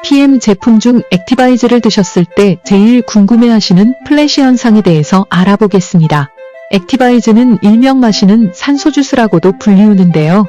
PM 제품 중 액티바이즈를 드셨을 때 제일 궁금해하시는 플래시 현상에 대해서 알아보겠습니다. 액티바이즈는 일명 마시는 산소주스라고도 불리우는데요.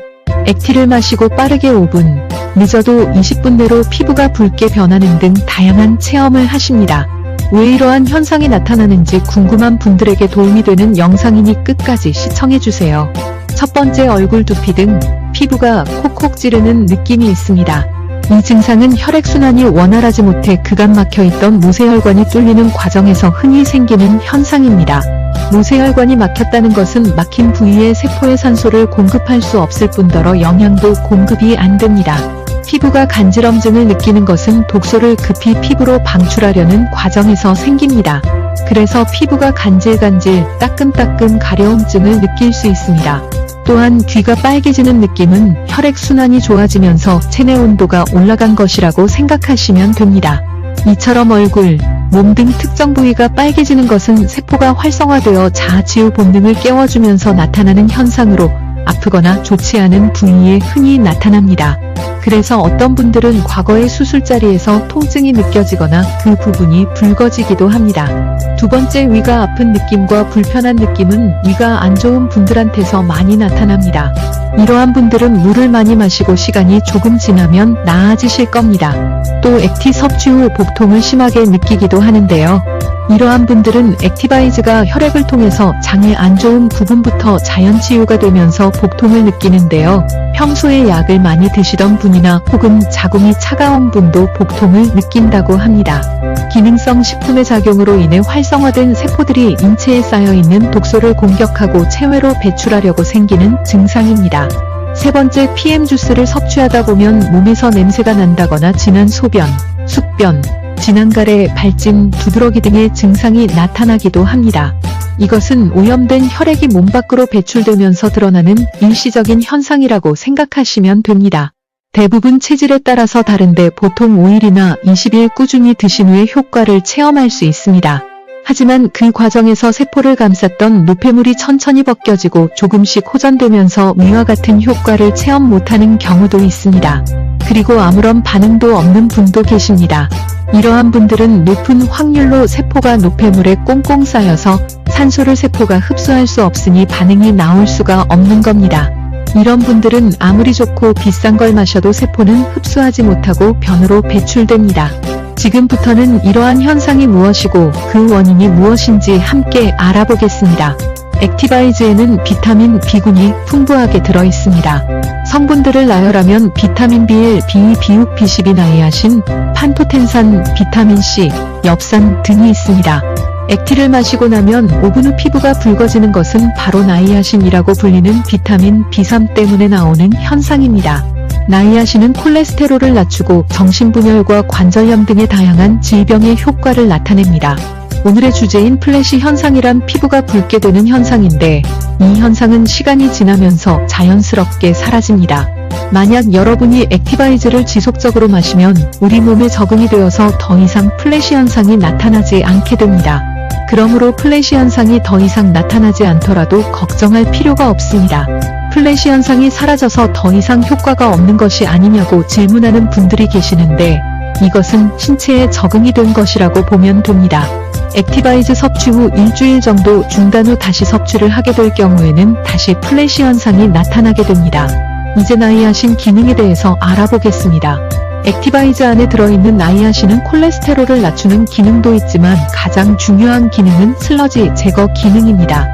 액티를 마시고 빠르게 5분, 늦어도 20분 내로 피부가 붉게 변하는 등 다양한 체험을 하십니다. 왜 이러한 현상이 나타나는지 궁금한 분들에게 도움이 되는 영상이니 끝까지 시청해주세요. 첫 번째, 얼굴 두피 등 피부가 콕콕 찌르는 느낌이 있습니다. 이 증상은 혈액순환이 원활하지 못해 그간 막혀있던 모세혈관이 뚫리는 과정에서 흔히 생기는 현상입니다. 모세혈관이 막혔다는 것은 막힌 부위에 세포의 산소를 공급할 수 없을 뿐더러 영양도 공급이 안 됩니다. 피부가 간지럼증을 느끼는 것은 독소를 급히 피부로 방출하려는 과정에서 생깁니다. 그래서 피부가 간질간질, 따끔따끔 가려움증을 느낄 수 있습니다. 또한 귀가 빨개지는 느낌은 혈액순환이 좋아지면서 체내 온도가 올라간 것이라고 생각하시면 됩니다. 이처럼 얼굴, 몸 등 특정 부위가 빨개지는 것은 세포가 활성화되어 자아치유 본능을 깨워주면서 나타나는 현상으로 아프거나 좋지 않은 부위에 흔히 나타납니다. 그래서 어떤 분들은 과거의 수술 자리에서 통증이 느껴지거나 그 부분이 붉어지기도 합니다. 두 번째, 위가 아픈 느낌과 불편한 느낌은 위가 안 좋은 분들한테서 많이 나타납니다. 이러한 분들은 물을 많이 마시고 시간이 조금 지나면 나아지실 겁니다. 또 액티 섭취 후 복통을 심하게 느끼기도 하는데요. 이러한 분들은 액티바이즈가 혈액을 통해서 장에 안 좋은 부분부터 자연 치유가 되면서 복통을 느끼는데요. 평소에 약을 많이 드시던 분이나 혹은 자궁이 차가운 분도 복통을 느낀다고 합니다. 기능성 식품의 작용으로 인해 활성화된 세포들이 인체에 쌓여있는 독소를 공격하고 체외로 배출하려고 생기는 증상입니다. 세 번째, PM 주스를 섭취하다 보면 몸에서 냄새가 난다거나 진한 소변, 숙변, 진한 가래, 발진, 두드러기 등의 증상이 나타나기도 합니다. 이것은 오염된 혈액이 몸 밖으로 배출되면서 드러나는 일시적인 현상이라고 생각하시면 됩니다. 대부분 체질에 따라서 다른데 보통 5일이나 20일 꾸준히 드신 후에 효과를 체험할 수 있습니다. 하지만 그 과정에서 세포를 감쌌던 노폐물이 천천히 벗겨지고 조금씩 호전되면서 위와 같은 효과를 체험 못하는 경우도 있습니다. 그리고 아무런 반응도 없는 분도 계십니다. 이러한 분들은 높은 확률로 세포가 노폐물에 꽁꽁 쌓여서 산소를 세포가 흡수할 수 없으니 반응이 나올 수가 없는 겁니다. 이런 분들은 아무리 좋고 비싼 걸 마셔도 세포는 흡수하지 못하고 변으로 배출됩니다. 지금부터는 이러한 현상이 무엇이고 그 원인이 무엇인지 함께 알아보겠습니다. 액티바이즈에는 비타민 B군이 풍부하게 들어있습니다. 성분들을 나열하면 비타민 B1, B2, B6, B12, 나이아신, 판토텐산, 비타민 C, 엽산 등이 있습니다. 액티를 마시고 나면 5분 후 피부가 붉어지는 것은 바로 나이아신이라고 불리는 비타민 B3 때문에 나오는 현상입니다. 나이아신은 콜레스테롤을 낮추고 정신분열과 관절염 등의 다양한 질병의 효과를 나타냅니다. 오늘의 주제인 플래시 현상이란 피부가 붉게 되는 현상인데 이 현상은 시간이 지나면서 자연스럽게 사라집니다. 만약 여러분이 액티바이즈를 지속적으로 마시면 우리 몸에 적응이 되어서 더 이상 플래시 현상이 나타나지 않게 됩니다. 그러므로 플래시 현상이 더 이상 나타나지 않더라도 걱정할 필요가 없습니다. 플래시 현상이 사라져서 더 이상 효과가 없는 것이 아니냐고 질문하는 분들이 계시는데 이것은 신체에 적응이 된 것이라고 보면 됩니다. 액티바이즈 섭취 후 일주일 정도 중단 후 다시 섭취를 하게 될 경우에는 다시 플래시 현상이 나타나게 됩니다. 이제 나이아신 기능에 대해서 알아보겠습니다. 액티바이즈 안에 들어있는 나이아신은 콜레스테롤을 낮추는 기능도 있지만 가장 중요한 기능은 슬러지 제거 기능입니다.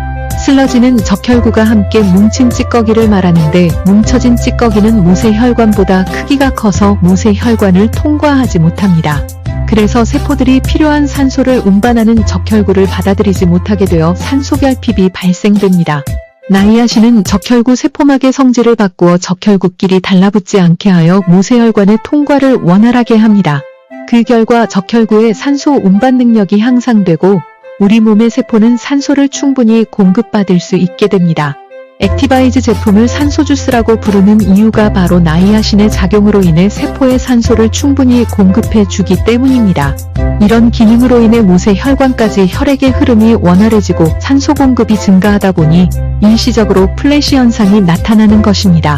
슬러지는 적혈구가 함께 뭉친 찌꺼기를 말하는데 뭉쳐진 찌꺼기는 모세혈관보다 크기가 커서 모세혈관을 통과하지 못합니다. 그래서 세포들이 필요한 산소를 운반하는 적혈구를 받아들이지 못하게 되어 산소결핍이 발생됩니다. 나이아신은 적혈구 세포막의 성질을 바꾸어 적혈구끼리 달라붙지 않게 하여 모세혈관의 통과를 원활하게 합니다. 그 결과 적혈구의 산소 운반 능력이 향상되고 우리 몸의 세포는 산소를 충분히 공급받을 수 있게 됩니다. 액티바이즈 제품을 산소주스라고 부르는 이유가 바로 나이아신의 작용으로 인해 세포에 산소를 충분히 공급해 주기 때문입니다. 이런 기능으로 인해 모세혈관까지 혈액의 흐름이 원활해지고 산소 공급이 증가하다 보니 일시적으로 플래시 현상이 나타나는 것입니다.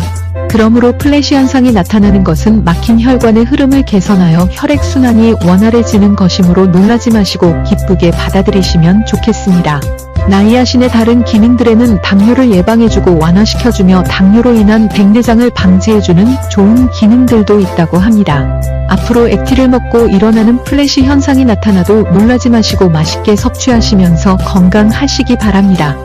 그러므로 플래시 현상이 나타나는 것은 막힌 혈관의 흐름을 개선하여 혈액순환이 원활해지는 것이므로 놀라지 마시고 기쁘게 받아들이시면 좋겠습니다. 나이아신의 다른 기능들에는 당뇨를 예방해주고 완화시켜주며 당뇨로 인한 백내장을 방지해주는 좋은 기능들도 있다고 합니다. 앞으로 액티를 먹고 일어나는 플래시 현상이 나타나도 놀라지 마시고 맛있게 섭취하시면서 건강하시기 바랍니다.